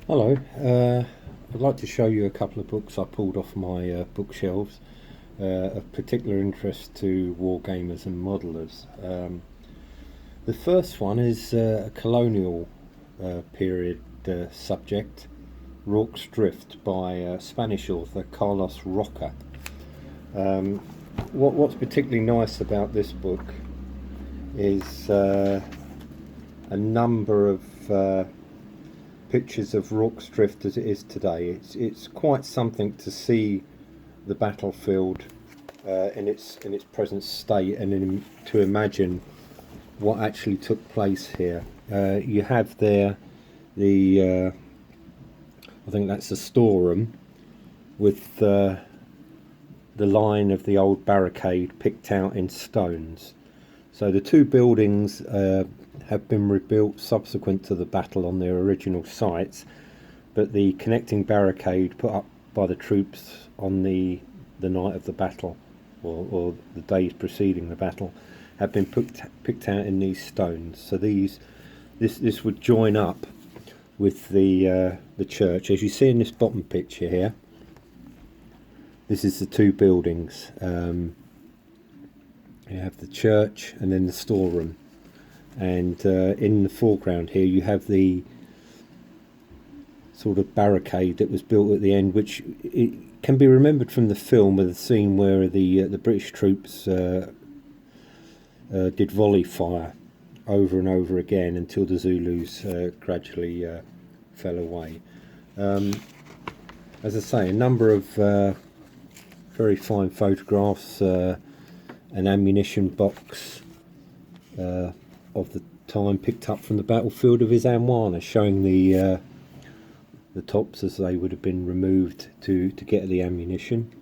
Hello, I'd like to show you a couple of books I pulled off my bookshelves of particular interest to wargamers and modelers. The first one is a colonial period subject, Rorke's Drift by Spanish author Carlos Roca. Um, what's particularly nice about this book is a number of pictures of Rorke's Drift as it is today. It's quite something to see the battlefield in its present state, and to imagine what actually took place here. You have there the I think that's the storeroom with the line of the old barricade picked out in stones. So the two buildings have been rebuilt subsequent to the battle on their original sites, but the connecting barricade put up by the troops on the night of the battle, or the days preceding the battle, have been picked out in these stones. So this would join up with the church, as you see in this bottom picture here. This is the two buildings. You have the church and then the storeroom, and in the foreground here you have the sort of barricade that was built at the end, which it can be remembered from the film, with the scene where the British troops did volley fire over and over again until the Zulus gradually fell away. As I say, a number of very fine photographs, an ammunition box of the time picked up from the battlefield of Isandlwana, showing the tops as they would have been removed to get the ammunition.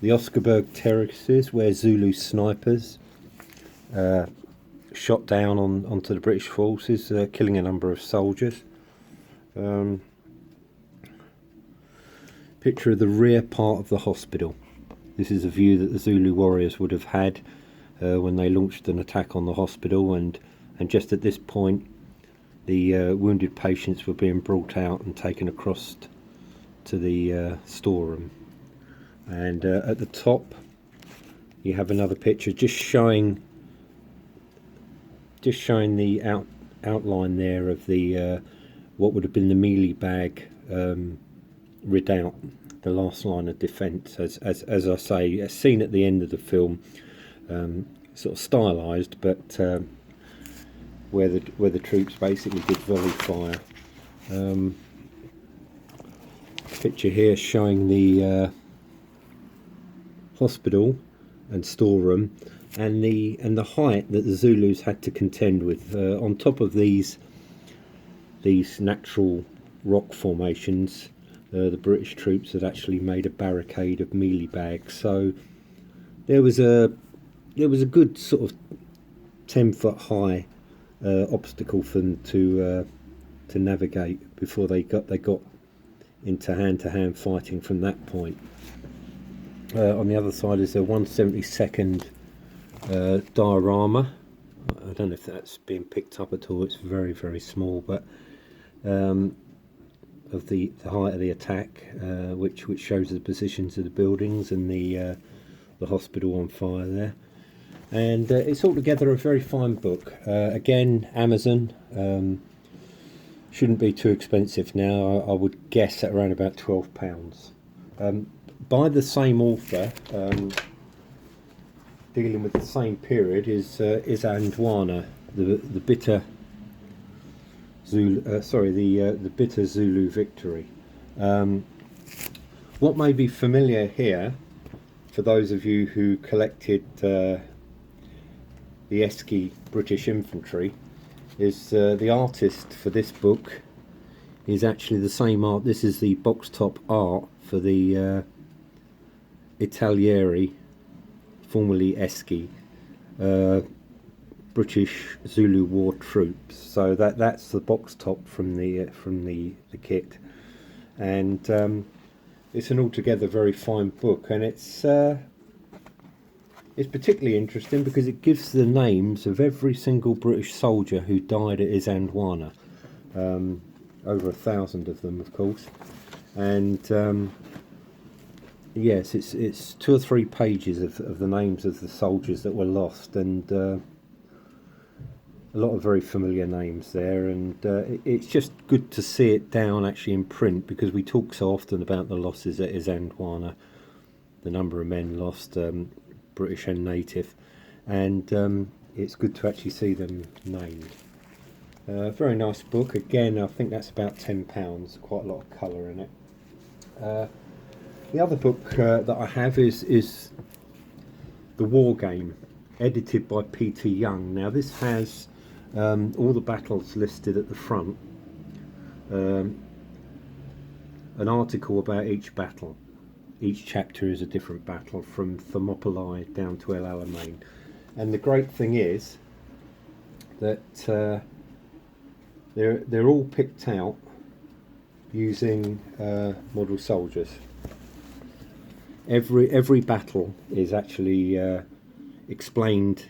The Oscarburg terraces, where Zulu snipers shot down onto the British forces, killing a number of soldiers. Picture of the rear part of the hospital. This is a view that the Zulu warriors would have had when they launched an attack on the hospital, and just at this point the wounded patients were being brought out and taken across to the storeroom. And at the top you have another picture just showing the outline there of the what would have been the mealie bag redoubt, the last line of defence, as I say, a scene at the end of the film, sort of stylised, but where the troops basically did volley fire. Picture here showing the hospital and storeroom, and the height that the Zulus had to contend with. On top of these natural rock formations, the British troops had actually made a barricade of mealie bags. So there was a good sort of 10-foot high obstacle for them to navigate before they got into hand-to-hand fighting from that point. On the other side is a 1/72nd diorama. I don't know if that's being picked up at all. It's very, very small, but of the height of the attack, which shows the positions of the buildings and the hospital on fire there. And it's altogether a very fine book. Again, Amazon. Shouldn't be too expensive now. I would guess at around about £12. By the same author, dealing with the same period, is Isandlwana, the bitter Zulu. The bitter Zulu victory. What may be familiar here, for those of you who collected the Esky British infantry, is the artist for this book is actually the same art. This is the box top art for the Italieri, formerly Esky, British Zulu War troops. So that's the box top from the kit, and it's an altogether very fine book, and it's particularly interesting because it gives the names of every single British soldier who died at Isandlwana. over 1,000 of them, of course. And yes, it's 2 or 3 pages of the names of the soldiers that were lost, and a lot of very familiar names there. And it's just good to see it down actually in print, because we talk so often about the losses at Isandlwana, the number of men lost, British and native, and it's good to actually see them named. Very nice book. Again, I think that's about £10. Quite a lot of colour in it. The other book that I have is The Wargame, edited by Peter Young. Now this has all the battles listed at the front, an article about each battle. Each chapter is a different battle, from Thermopylae down to El Alamein. And the great thing is that they're all picked out using model soldiers. Every battle is actually explained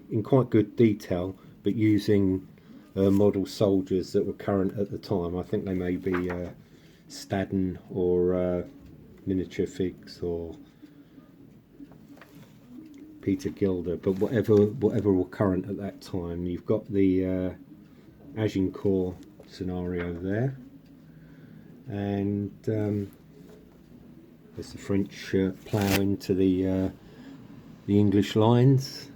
in quite good detail, but using model soldiers that were current at the time. I think they may be Staden or Miniature Figs or Peter Gilder, but whatever were current at that time. You've got the Agincourt scenario there, and there's the French plough into the English lines.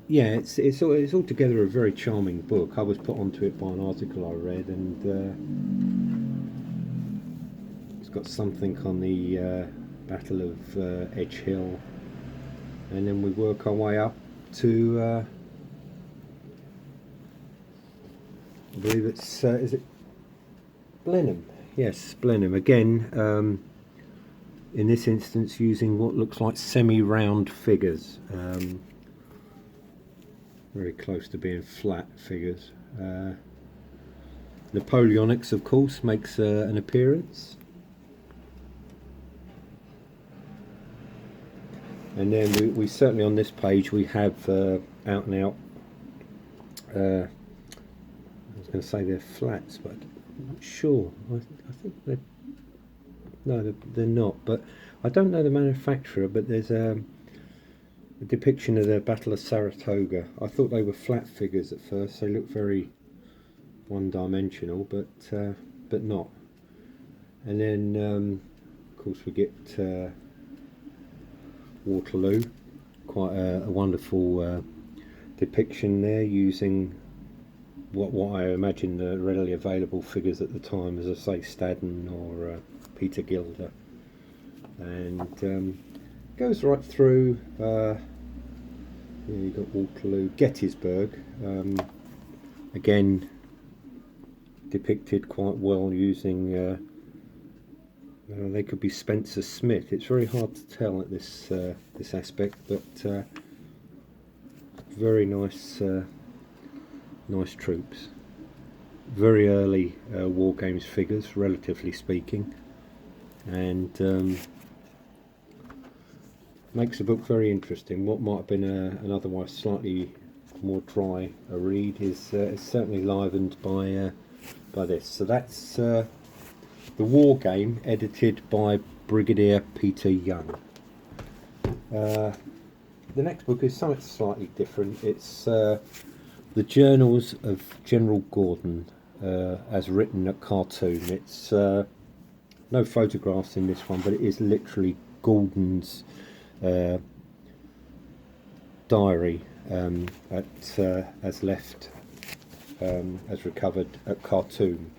Yeah, it's altogether a very charming book. I was put onto it by an article I read, and it's got something on the Battle of Edge Hill, and then we work our way up to I believe it's is it Blenheim? Yes, Blenheim again. In this instance, using what looks like semi-round figures, very close to being flat figures. Napoleonics, of course, makes an appearance. And then we certainly on this page we have out and out, I was going to say they're flats, but I'm not sure. I think they're, no, they're not, but I don't know the manufacturer, but there's a depiction of the Battle of Saratoga. I thought they were flat figures at first. They look very one-dimensional, but not. And then of course we get Waterloo, quite a wonderful depiction there, using what I imagine the readily available figures at the time, as I say, Staden or Peter Gilder, and goes right through. You've got Waterloo, Gettysburg, again depicted quite well using. They could be Spencer Smith. It's very hard to tell at this this aspect, but very nice, nice troops. Very early war games figures, relatively speaking, and makes the book very interesting. What might have been an otherwise slightly more dry a read is certainly livened by this. So that's The War Game, edited by Brigadier Peter Young. The next book is something slightly different. It's The Journals of General Gordon, as written at Khartoum. It's no photographs in this one, but it is literally Gordon's diary as left, as recovered at Khartoum.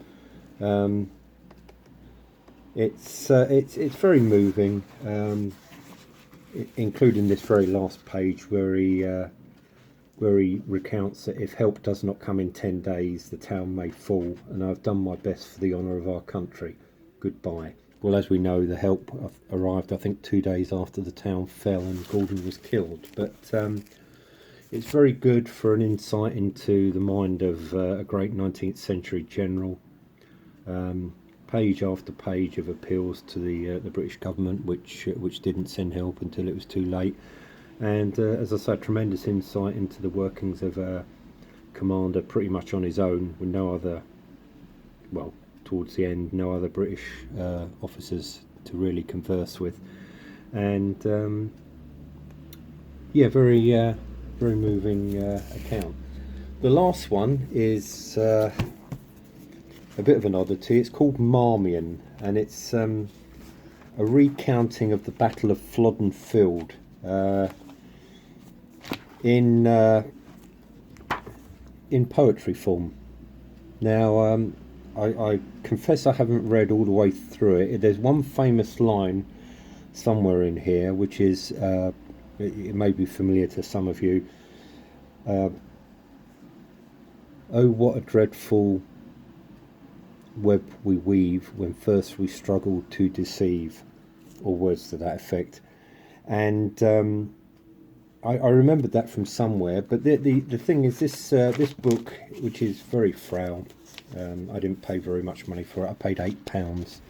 It's very moving, including this very last page where he recounts that if help does not come in 10 days, the town may fall, and I've done my best for the honour of our country. Goodbye. Well, as we know, the help arrived, I think, 2 days after the town fell and Gordon was killed. But it's very good for an insight into the mind of a great 19th century general. Page after page of appeals to the British government, which didn't send help until it was too late, and as I say, tremendous insight into the workings of a commander pretty much on his own, with no other well, towards the end, no other British officers to really converse with, and yeah, very moving account. The last one is a bit of an oddity. It's called Marmion, and it's a recounting of the Battle of Flodden Field in poetry form. Now, I confess I haven't read all the way through it. There's one famous line somewhere in here, which is, it may be familiar to some of you. Oh, what a dreadful web we weave when first we struggle to deceive, or words to that effect. And I remembered that from somewhere, but the thing is, this book, which is very frail, I didn't pay very much money for it. I paid £8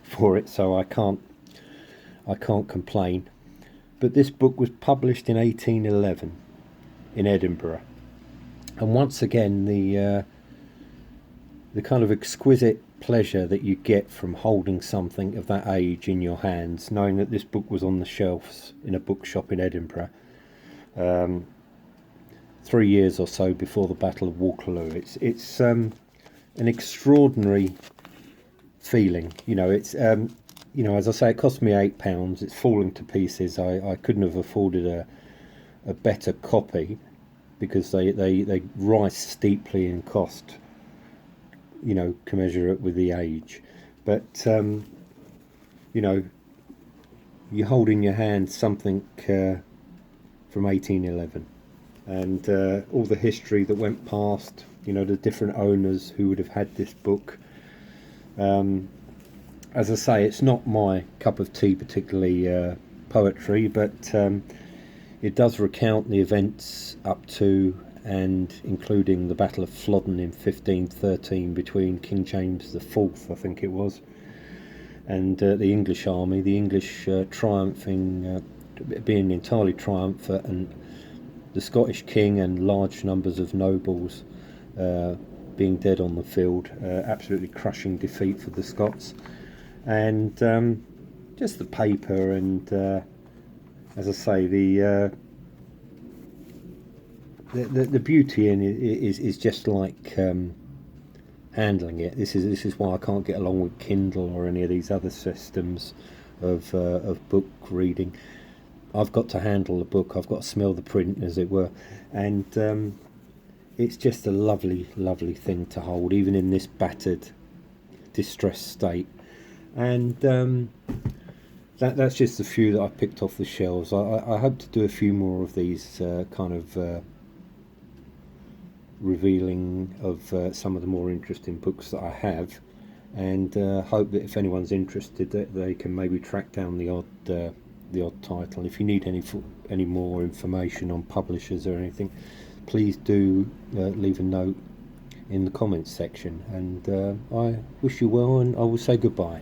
for it, so I can't complain. But this book was published in 1811 in Edinburgh, and once again the kind of exquisite pleasure that you get from holding something of that age in your hands, knowing that this book was on the shelves in a bookshop in Edinburgh 3 years or so before the Battle of Waterloo. It's an extraordinary feeling. It's as I say, it cost me £8. It's falling to pieces. I couldn't have afforded a better copy, because they rise steeply in cost, commensurate with the age. But you hold in your hand something from 1811, and all the history that went past, the different owners who would have had this book. As I say, it's not my cup of tea, particularly poetry, but it does recount the events up to and including the Battle of Flodden in 1513 between King James IV, I think it was, and the English army, the English triumphing, being entirely triumphant, and the Scottish king and large numbers of nobles being dead on the field. Absolutely crushing defeat for the Scots. And just the paper, and as I say, the beauty in it is just like handling it. This is why I can't get along with Kindle or any of these other systems of book reading. I've got to handle the book. I've got to smell the print, as it were, and it's just a lovely thing to hold, even in this battered, distressed state. And that's just a few that I picked off the shelves. I hope to do a few more of these kind of revealing of some of the more interesting books that I have, and hope that if anyone's interested, that they can maybe track down the odd title. If you need any more information on publishers or anything, please do leave a note in the comments section, and I wish you well, and I will say goodbye.